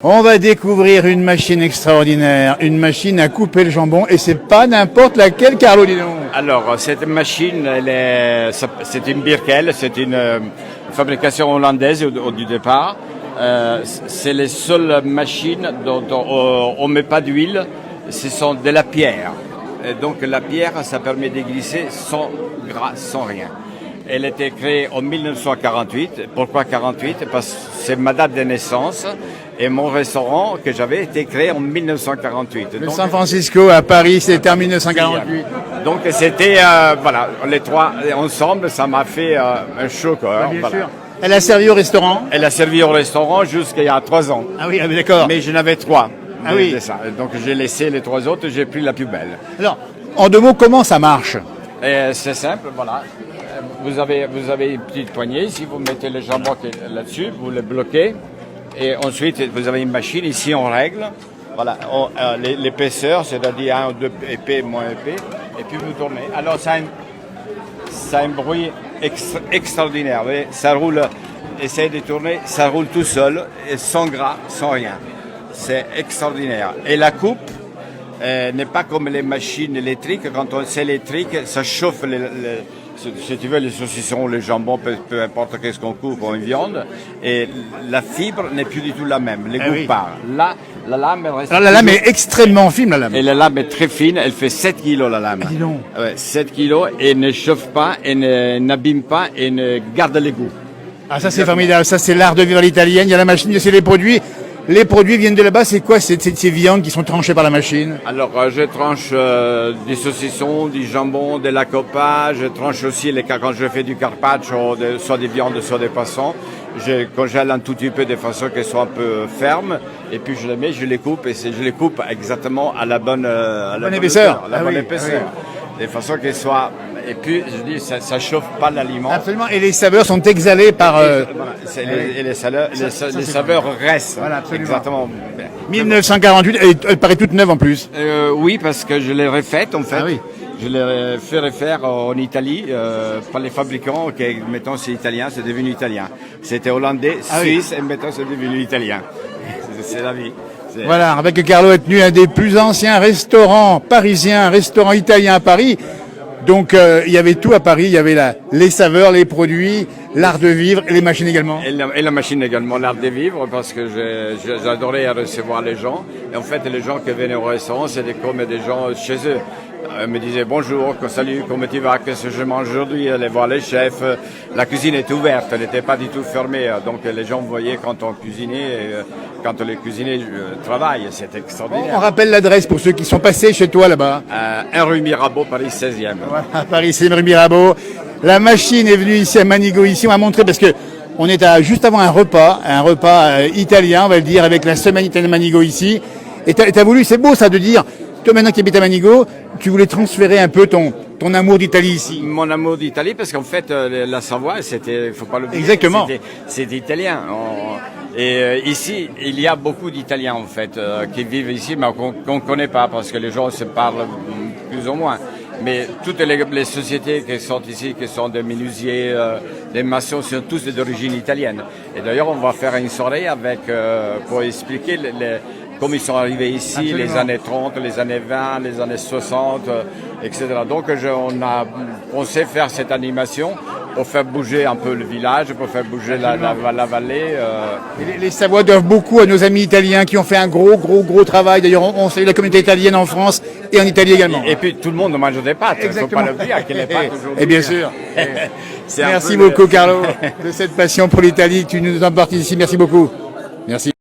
On va découvrir une machine extraordinaire, une machine à couper le jambon, et c'est pas n'importe laquelle, Carlo, dis donc. Alors, cette machine, c'est une Birkel, c'est une fabrication hollandaise du départ. C'est les seules machines dont on ne met pas d'huile, ce sont de la pierre. Et donc la pierre, ça permet de glisser sans gras, sans rien. Elle a été créée en 1948. Pourquoi 48? Parce que c'est ma date de naissance et mon restaurant que j'avais été créé en 1948. Le San Francisco à Paris, c'était en 1948. Donc c'était, voilà, les trois ensemble, ça m'a fait un choc. Bien voilà. sûr. Elle a servi au restaurant? Elle a servi au restaurant jusqu'il y a 3 ans. Ah oui, d'accord. Mais je n'avais 3. Ah oui. Ça. Donc j'ai laissé les 3 autres, j'ai pris la plus belle. Alors, en 2 mots, comment ça marche? C'est simple, voilà. Vous avez une petite poignée, ici vous mettez le jambon là-dessus, vous le bloquez. Et ensuite, vous avez une machine, ici on règle. Voilà, l'épaisseur, c'est-à-dire 1 ou 2 épais, moins épais. Et puis vous tournez. Alors ça a un bruit extraordinaire. Vous voyez, ça roule, essayez de tourner, ça roule tout seul, et sans gras, sans rien. C'est extraordinaire. Et la coupe n'est pas comme les machines électriques. Quand c'est électrique, ça chauffe si tu veux, les saucissons, les jambons, peu importe qu'est-ce qu'on coupe en viande. Et la fibre n'est plus du tout la même. Les goûts partent. Là, la lame, elle reste. Alors, la lame est extrêmement fine, la lame. Et la lame est très fine. Elle fait 7 kilos, la lame. Dis donc. Ouais, 7 kilos et ne chauffe pas, et n'abîme pas, et ne garde les goûts. Ah, ça c'est formidable. Ça c'est l'art de vivre à l'italienne. Il y a la machine, c'est les produits. Les produits viennent de là-bas. C'est quoi ces viandes qui sont tranchées par la machine? Alors, je tranche des saucissons, du jambon, de la copa. Je tranche aussi, quand je fais du carpaccio, soit des viandes, soit des poissons. Je congèle un tout petit peu de façon qu'elles soient un peu fermes. Et puis je les mets, je les coupe. Et je les coupe exactement à la bonne épaisseur. La bonne épaisseur. De façon qu'elles soient... Et puis, je dis, ça chauffe pas l'aliment. Absolument. Et les saveurs sont exhalées par... Et les saveurs restent. Voilà, absolument. Exactement. 1948, elle paraît toute neuve en plus. Oui, parce que je l'ai refaite en fait. Ah oui. Je l'ai fait refaire en Italie par les fabricants. Mettons, c'est italien, c'est devenu italien. C'était hollandais, suisse, et maintenant c'est devenu italien. C'est la vie. Voilà, avec Carlo est tenu un des plus anciens restaurants parisiens, un restaurant italien à Paris. Donc il y avait tout à Paris, il y avait les saveurs, les produits, l'art de vivre et les machines également. Et la machine également, l'art de vivre, parce que j'adorais recevoir les gens. Et en fait, les gens qui venaient au restaurant, c'était comme des gens chez eux. Ils me disaient bonjour, salut, comment tu vas, qu'est-ce que je mange aujourd'hui, aller voir les chefs. La cuisine était ouverte, elle n'était pas du tout fermée. Donc les gens voyaient quand on cuisinait, et quand les cuisiniers travaillent, c'est extraordinaire. On rappelle l'adresse pour ceux qui sont passés chez toi là-bas. 1 rue Mirabeau, Paris 16e. Voilà, à Paris, c'est rue Mirabeau. La machine est venue ici à Manigo, ici, on va montrer parce que on est juste avant un repas italien, on va le dire, avec la semaine italienne Manigo ici. Et t'as voulu, c'est beau ça de dire, toi maintenant qui habites à Manigo, tu voulais transférer un peu ton amour d'Italie ici. Mon amour d'Italie, parce qu'en fait, la Savoie, c'était, faut pas l'oublier. Exactement. C'était italien. Et ici, il y a beaucoup d'Italiens en fait qui vivent ici, mais qu'on ne connaît pas parce que les gens se parlent plus ou moins. Mais toutes les sociétés qui sont ici, qui sont des menuisiers, des maçons, sont tous d'origine italienne. Et d'ailleurs, on va faire une soirée pour expliquer comment ils sont arrivés ici. Absolument. Les années 30, les années 20, les années 60, etc. Donc on a pensé faire cette animation pour faire bouger un peu le village, pour faire bouger la vallée. Les Savoies doivent beaucoup à nos amis italiens qui ont fait un gros travail. D'ailleurs, on salue la communauté italienne en France et en Italie également. Et puis tout le monde mange des pâtes. Il ne faut pas l'oublier que les pâtes aujourd'hui. Et bien sûr. Merci beaucoup, Carlo, de cette passion pour l'Italie. Tu nous emportes ici. Merci beaucoup. Merci.